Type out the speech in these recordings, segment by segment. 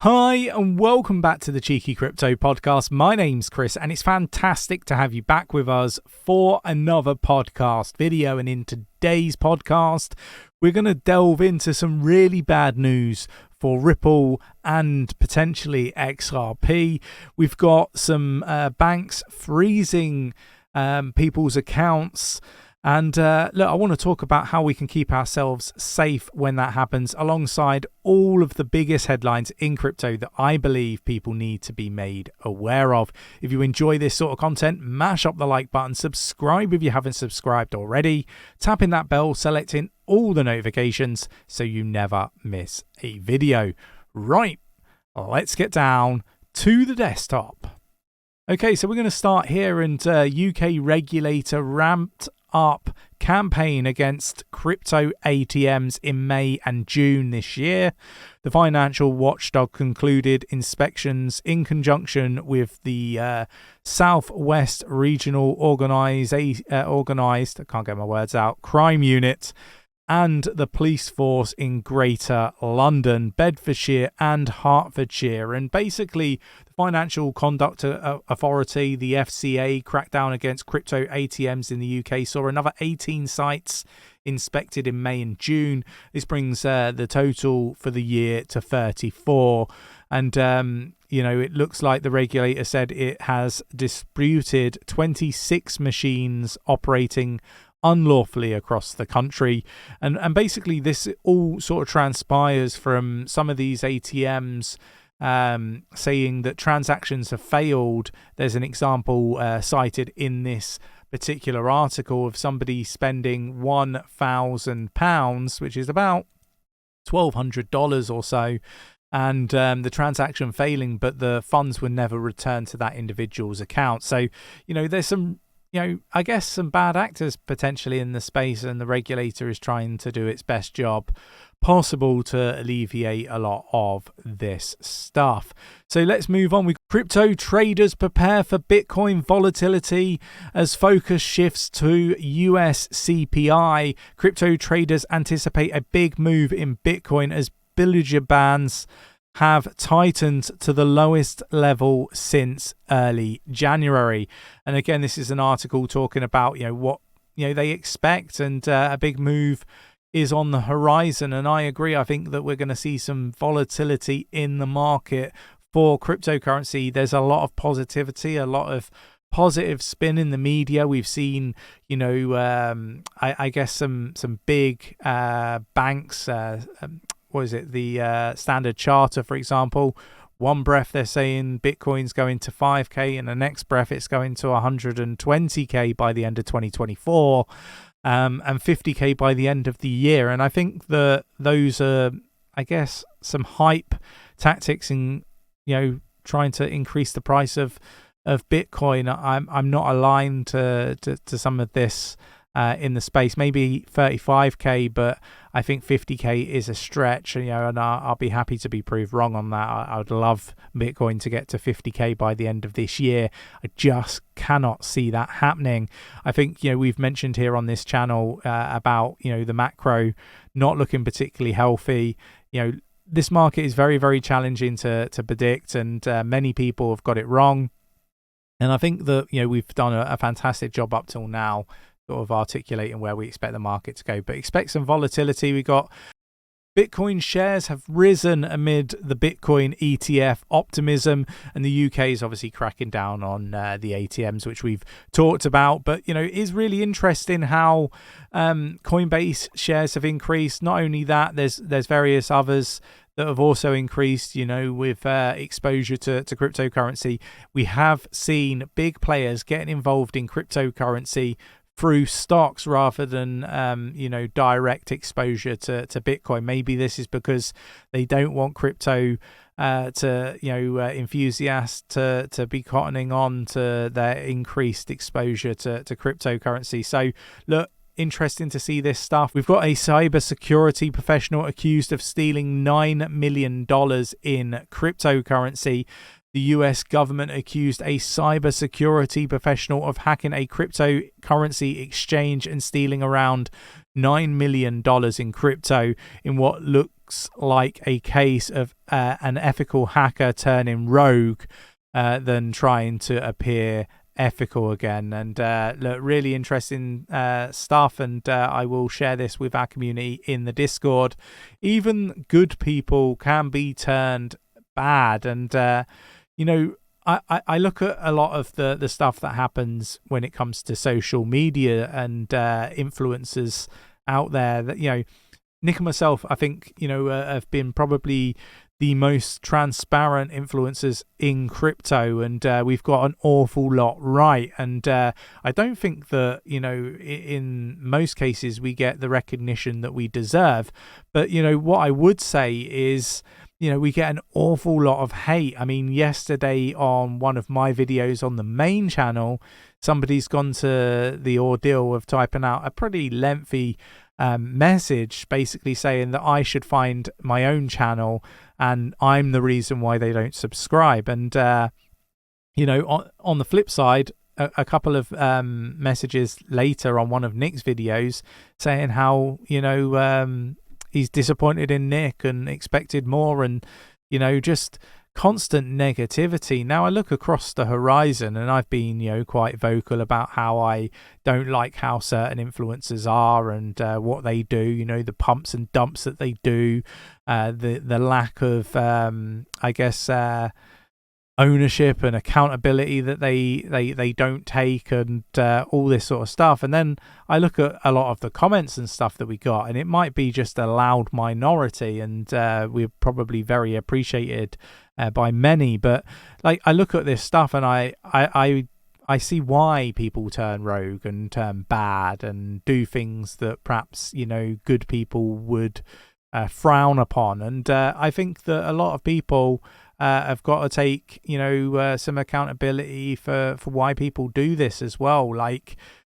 Hi and welcome back to the Cheeky Crypto Podcast. My name's Chris and it's fantastic to have you back with us for another podcast video. And in today's podcast, we're going to delve into some really bad news for Ripple and potentially XRP. We've got some banks freezing people's accounts. And look, I want to talk about how we can keep ourselves safe when that happens, alongside all of the biggest headlines in crypto that I believe people need to be made aware of. If you enjoy this sort of content, mash up the like button, subscribe if you haven't subscribed already, tap in that bell, selecting all the notifications so you never miss a video. Right, let's get down to the desktop. Okay, so we're going to start here, and UK regulator ramped up campaign against crypto ATMs in May and June this year. The financial watchdog concluded inspections in conjunction with the Southwest Regional Organised, I can't get my words out, crime unit, and the police force in Greater London, Bedfordshire and Hertfordshire. And basically, the Financial Conduct Authority, the FCA, cracked down against crypto ATMs in the UK, saw another 18 sites inspected in May and June. This brings the total for the year to 34. And, it looks like the regulator said it has disputed 26 machines operating unlawfully across the country, and basically this all sort of transpires from some of these ATMs saying that transactions have failed. There's an example cited in this particular article of somebody spending £1,000, which is about $1,200 or so, and the transaction failing, but the funds were never returned to that individual's account. So, there's some I guess some bad actors potentially in the space, and the regulator is trying to do its best job possible to alleviate a lot of this stuff. So let's move on. Crypto traders prepare for Bitcoin volatility as focus shifts to US CPI. Crypto traders anticipate a big move in Bitcoin as Bollinger Bands have tightened to the lowest level since early January. And again, this is an article talking about what they expect, and a big move is on the horizon. And I agree. I think that we're going to see some volatility in the market for cryptocurrency. There's a lot of positivity, a lot of positive spin in the media. We've seen, I guess some big banks. The Standard Charter, for example. One breath they're saying Bitcoin's going to 5k, and the next breath it's going to 120k by the end of 2024, and 50k by the end of the year. And I think that those are, I guess, some hype tactics in trying to increase the price of Bitcoin. I'm not aligned to some of this in the space. Maybe 35k, but I think 50k is a stretch, and I'll be happy to be proved wrong on that. I would love Bitcoin to get to 50k by the end of this year. I just cannot see that happening. I think we've mentioned here on this channel about the macro not looking particularly healthy. This market is very, very challenging to predict, and many people have got it wrong. And I think that we've done a fantastic job up till now, sort of articulating where we expect the market to go, but expect some volatility. We got Bitcoin shares have risen amid the Bitcoin ETF optimism, and the UK is obviously cracking down on the ATMs, which we've talked about. But it is really interesting how Coinbase shares have increased. Not only that, there's various others that have also increased, with exposure to cryptocurrency. We have seen big players getting involved in cryptocurrency through stocks rather than direct exposure to Bitcoin. Maybe this is because they don't want crypto enthusiasts to be cottoning on to their increased exposure to cryptocurrency. So look, interesting to see this stuff. We've got a cybersecurity professional accused of stealing $9 million in cryptocurrency. The US government accused a cybersecurity professional of hacking a cryptocurrency exchange and stealing around $9 million in crypto in what looks looks like a case of an ethical hacker turning rogue than trying to appear ethical again. And look, really interesting stuff, and I will share this with our community in the Discord. Even good people can be turned bad, and I look at a lot of the stuff that happens when it comes to social media and influencers out there. That Nick and myself, I think have been probably the most transparent influencers in crypto, and we've got an awful lot right. And I don't think that in most cases we get the recognition that we deserve. But what I would say is we get an awful lot of hate. I mean, yesterday on one of my videos on the main channel, somebody's gone to the ordeal of typing out a pretty lengthy message basically saying that I should find my own channel and I'm the reason why they don't subscribe. And on the flip side, a couple of messages later on one of Nick's videos saying how he's disappointed in Nick and expected more, and just constant negativity. Now I look across the horizon, and I've been quite vocal about how I don't like how certain influencers are and what they do, the pumps and dumps that they do, the lack of ownership and accountability that they don't take, and all this sort of stuff. And then I look at a lot of the comments and stuff that we got, and it might be just a loud minority, and we're probably very appreciated by many. But I look at this stuff and I see why people turn rogue and turn bad and do things that perhaps good people would frown upon. And I think that a lot of people have got to take some accountability for why people do this as well.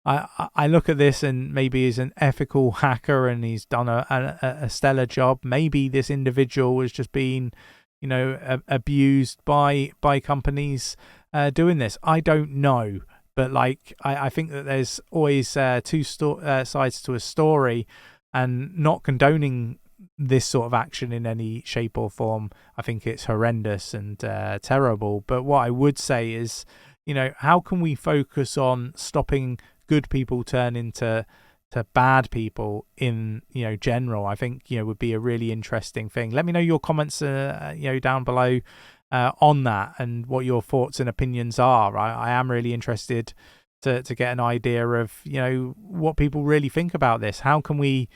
I look at this, and maybe he's an ethical hacker and he's done a stellar job. Maybe this individual was just being abused by companies doing this. I don't know, but I think that there's always two sides to a story, and not condoning this sort of action in any shape or form. I think it's horrendous and terrible. But what I would say is, how can we focus on stopping good people turning to bad people in general? I think would be a really interesting thing. Let me know your comments down below on that, and what your thoughts and opinions are. I am really interested to get an idea of what people really think about this. How can we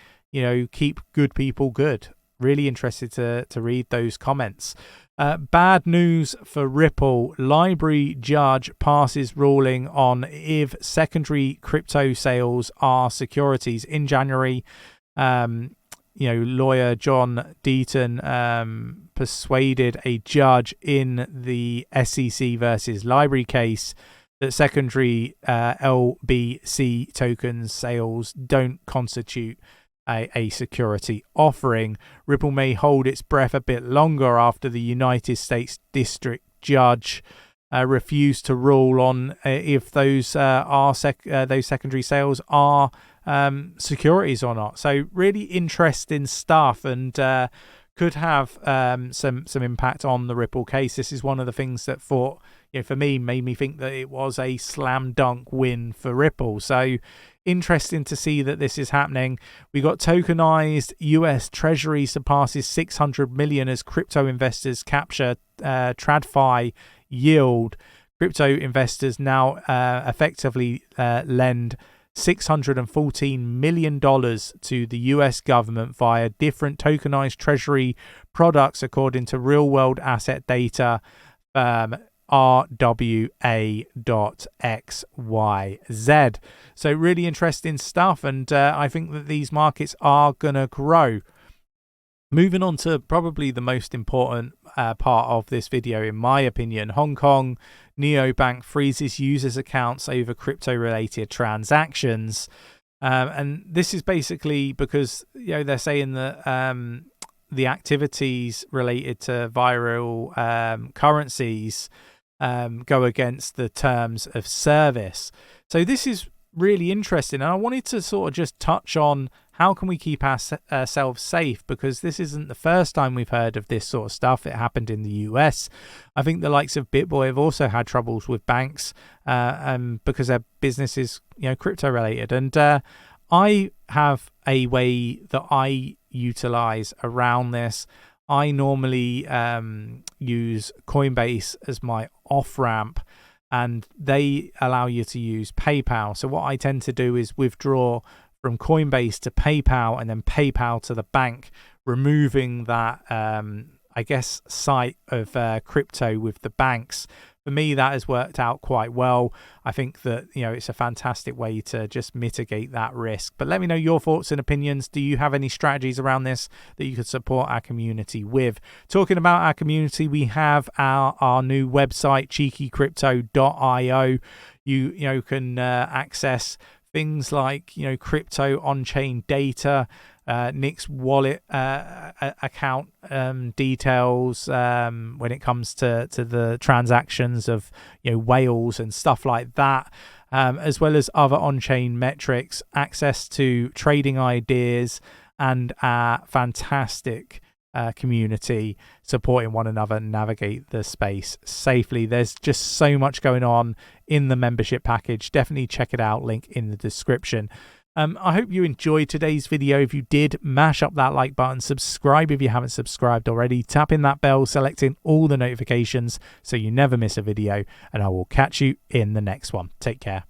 keep good people good? Really interested to read those comments. Bad news for Ripple. Library judge passes ruling on if secondary crypto sales are securities. In January, lawyer John Deaton persuaded a judge in the SEC versus Library case that secondary LBC tokens sales don't constitute a security offering. Ripple may hold its breath a bit longer after the United States District Judge refused to rule on if those those secondary sales are securities or not. So really interesting stuff, and could have some impact on the Ripple case. This is one of the things that for me made me think that it was a slam dunk win for Ripple. So interesting to see that this is happening. We got tokenized US Treasury surpasses 600 million as crypto investors capture TradFi yield. Crypto investors now effectively lend $614 million to the US government via different tokenized treasury products, according to real world asset data 𝗕𝗘𝗪𝗀.xyz. So really interesting stuff, and I think that these markets are going to grow. Moving on to probably the most important part of this video, in my opinion. Hong Kong neobank freezes users' accounts over crypto-related transactions. And this is basically because they're saying that the activities related to viral currencies go against the terms of service. So this is really interesting. And I wanted to sort of just touch on how can we keep ourselves safe, because this isn't the first time we've heard of this sort of stuff. It happened in the US. I think the likes of 𝗵𝗂 have also had troubles with banks because their business is, crypto related. And I have a way that I utilize around this. I normally use Coinbase as my off-ramp, and they allow you to use PayPal. So what I tend to do is withdraw from Coinbase to PayPal and then PayPal to the bank, removing that, site of crypto with the banks. For me, that has worked out quite well. I think that, it's a fantastic way to just mitigate that risk. But let me know your thoughts and opinions. Do you have any strategies around this that you could support our community with? Talking about our community, we have our new website, 𝗕𝗘𝗪𝗀𝗀𝗧𝗏.io. You can access things like, crypto on-chain data, Nick's wallet account details when it comes to the transactions of whales and stuff like that, as well as other on-chain metrics, access to trading ideas, and our fantastic community supporting one another and navigate the space safely. There's just so much going on in the membership package. Definitely check it out, link in the description. I hope you enjoyed today's video. If you did, mash up that like button, subscribe if you haven't subscribed already, tap in that bell, selecting all the notifications so you never miss a video, and I will catch you in the next one. Take care.